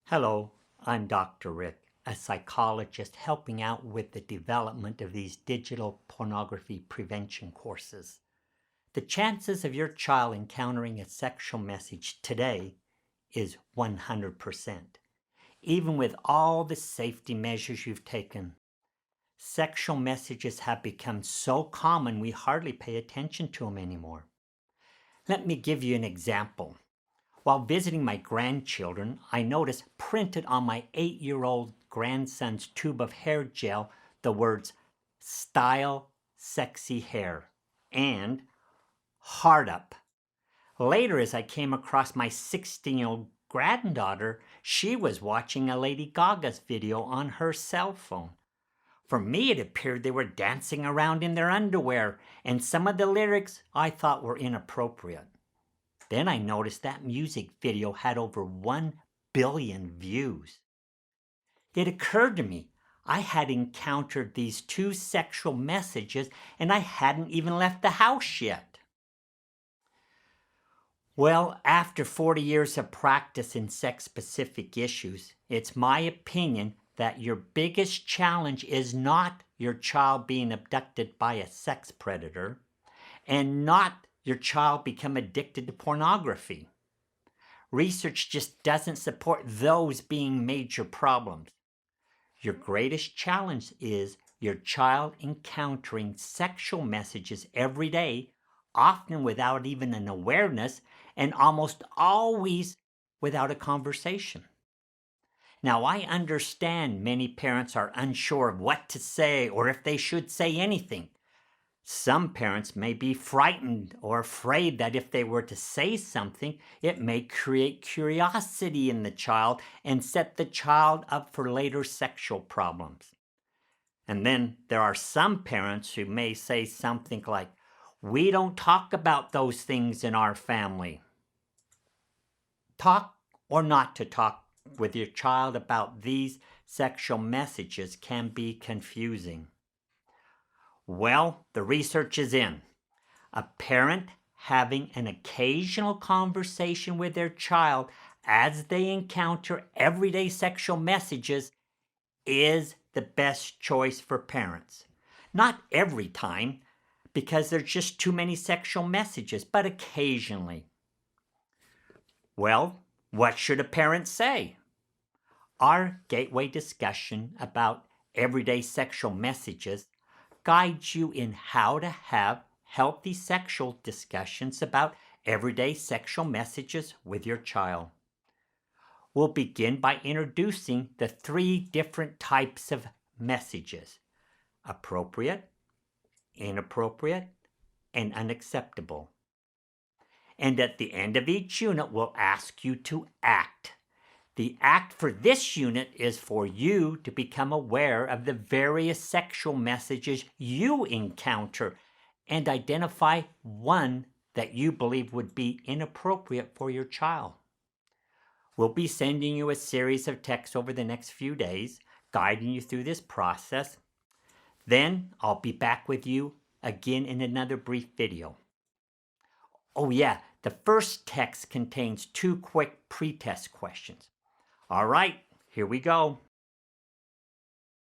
Hello, I'm Dr. Rick, a psychologist helping out with the development of these digital pornography prevention courses. The chances of your child encountering a sexual message today is 100%. Even with all the safety measures you've taken, sexual messages have become so common we hardly pay attention to them anymore. Let me give you an example. While visiting my grandchildren, I noticed printed on my 8-year-old grandson's tube of hair gel the words "style sexy hair" and "hard up." Later, as I came across my 16-year-old granddaughter, she was watching a Lady Gaga's video on her cell phone. For me, it appeared they were dancing around in their underwear, and some of the lyrics I thought were inappropriate. Then I noticed that music video had over 1 billion views. It occurred to me I had encountered these two sexual messages and I hadn't even left the house yet. Well, after 40 years of practice in sex-specific issues, it's my opinion that your biggest challenge is not your child being abducted by a sex predator and not your child become addicted to pornography. Research just doesn't support those being major problems. Your greatest challenge is your child encountering sexual messages every day, often without even an awareness, and almost always without a conversation. Now, I understand many parents are unsure of what to say or if they should say anything. Some parents may be frightened or afraid that if they were to say something, it may create curiosity in the child and set the child up for later sexual problems. And then there are some parents who may say something like, "We don't talk about those things in our family." Talk or not to talk with your child about these sexual messages can be confusing. Well, the research is in. A parent having an occasional conversation with their child as they encounter everyday sexual messages is the best choice for parents. Not every time, because there's just too many sexual messages, but occasionally. Well, what should a parent say? Our gateway discussion about everyday sexual messages guides you in how to have healthy sexual discussions about everyday sexual messages with your child. We'll begin by introducing the 3 different types of messages: appropriate, inappropriate, and unacceptable. And at the end of each unit, we'll ask you to act. The act for this unit is for you to become aware of the various sexual messages you encounter and identify one that you believe would be inappropriate for your child. We'll be sending you a series of texts over the next few days, guiding you through this process. Then I'll be back with you again in another brief video. Oh yeah, the first text contains 2 quick pre-test questions. All right, here we go.